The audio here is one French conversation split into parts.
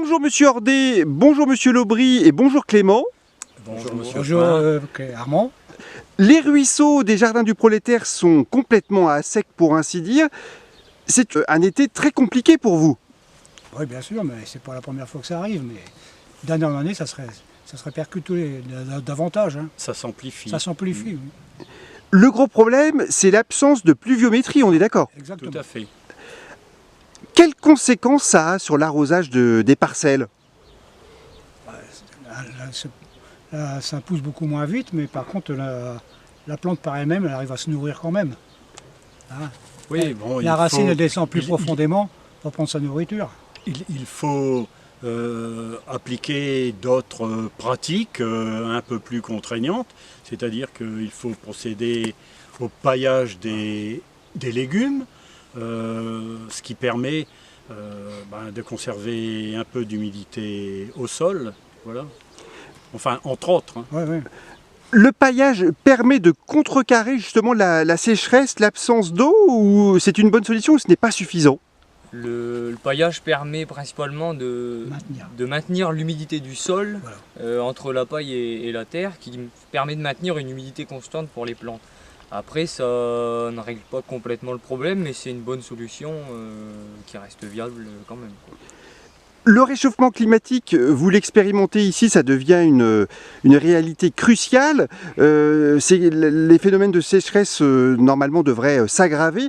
Bonjour Monsieur Ordet, bonjour Monsieur Lobry et bonjour Clément. Bonjour Monsieur. Bonjour Armand. Les ruisseaux des jardins du prolétaire sont complètement à sec pour ainsi dire. C'est un été très compliqué pour vous. Oui, bien sûr, mais c'est pas la première fois que ça arrive. Mais d'année en année, ça se répercute davantage. Hein. Ça s'amplifie. Ça s'amplifie, oui. Le gros problème, c'est l'absence de pluviométrie, on est d'accord? Exactement. Tout à fait. Quelles conséquences ça a sur l'arrosage des parcelles? Là, ça pousse beaucoup moins vite, mais par contre, la plante par elle-même, elle arrive à se nourrir quand même. Hein. Oui, bon, la racine, elle descend plus profondément pour prendre sa nourriture. Il faut appliquer d'autres pratiques un peu plus contraignantes, c'est-à-dire qu'il faut procéder au paillage des légumes, ce qui permet de conserver un peu d'humidité au sol, voilà. Enfin, entre autres. Hein. Ouais, ouais. Le paillage permet de contrecarrer justement la sécheresse, l'absence d'eau, ou c'est une bonne solution ou ce n'est pas suffisant? Le paillage permet principalement de maintenir l'humidité du sol, voilà. Entre la paille et la terre, qui permet de maintenir une humidité constante pour les plantes. Après, ça ne règle pas complètement le problème, mais c'est une bonne solution qui reste viable quand même, quoi. Le réchauffement climatique, vous l'expérimentez ici, ça devient une réalité cruciale. Les phénomènes de sécheresse, normalement, devraient s'aggraver.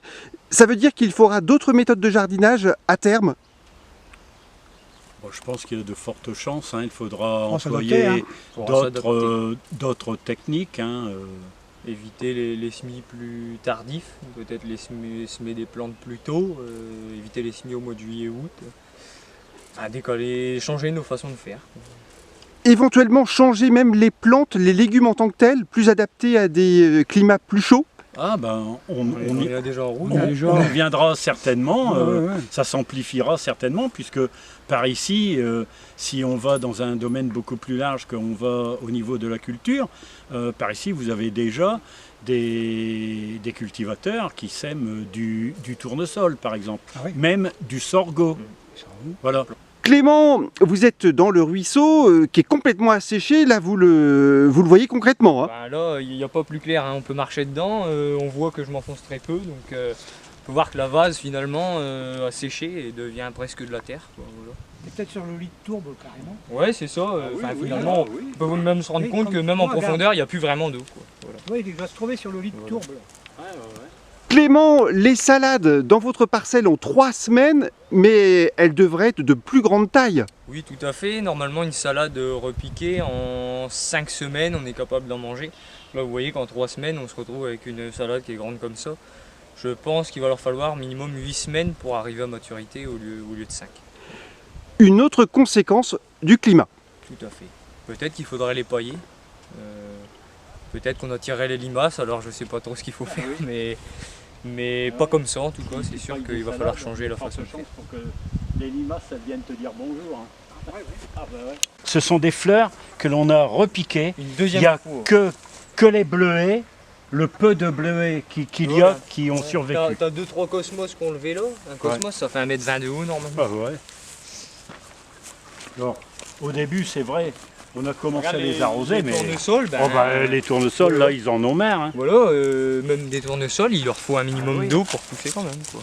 Ça veut dire qu'il faudra d'autres méthodes de jardinage à terme? Bon, je pense qu'il y a de fortes chances. Hein. Il faudra employer d'autres techniques. Hein. Éviter les semis plus tardifs, peut-être semer des plantes plus tôt, éviter les semis au mois de juillet-août. Décaler, changer nos façons de faire. Éventuellement changer même les plantes, les légumes en tant que tels, plus adaptés à des climats plus chauds? Ah ben, on est déjà en route. On y viendra certainement, ouais. Ça s'amplifiera certainement, puisque par ici, si on va dans un domaine beaucoup plus large qu'on va au niveau de la culture, par ici vous avez déjà des cultivateurs qui sèment du tournesol par exemple, même du sorgho. Voilà. Clément, vous êtes dans le ruisseau qui est complètement asséché, là vous le voyez concrètement. Hein. Là, il n'y a pas plus clair, hein. On peut marcher dedans, on voit que je m'enfonce très peu, donc on peut voir que la vase finalement a séché et devient presque de la terre, quoi, voilà. C'est peut-être sur le lit de tourbe carrément. Ouais, c'est ça, finalement on peut même se rendre compte que même en profondeur, il n'y a plus vraiment d'eau. Voilà. Oui, il va se trouver sur le lit de tourbe. Là. Clément, les salades dans votre parcelle ont 3 semaines, mais elles devraient être de plus grande taille. Oui, tout à fait. Normalement, une salade repiquée, en 5 semaines, on est capable d'en manger. Là, vous voyez qu'en 3 semaines, on se retrouve avec une salade qui est grande comme ça. Je pense qu'il va leur falloir minimum 8 semaines pour arriver à maturité au lieu de 5. Une autre conséquence du climat. Tout à fait. Peut-être qu'il faudrait les pailler. Peut-être qu'on attirerait les limaces, alors je ne sais pas trop ce qu'il faut faire, mais pas comme ça en tout cas, c'est sûr qu'il va falloir changer la façon de faire. Pour que les limaces viennent te dire bonjour. Hein. Ce sont des fleurs que l'on a repiquées. Il n'y a que les bleuets, le peu de bleuets qu'il y a qui ont survécu. Tu as 2-3 cosmos qu'on levé là. Un cosmos ça fait 1,20 m de haut normalement. Ah ouais. Alors, au début c'est vrai. On a commencé à les arroser, mais les tournesols, là, ils en ont marre. Hein. Voilà, même des tournesols, il leur faut un minimum d'eau pour pousser quand même, quoi.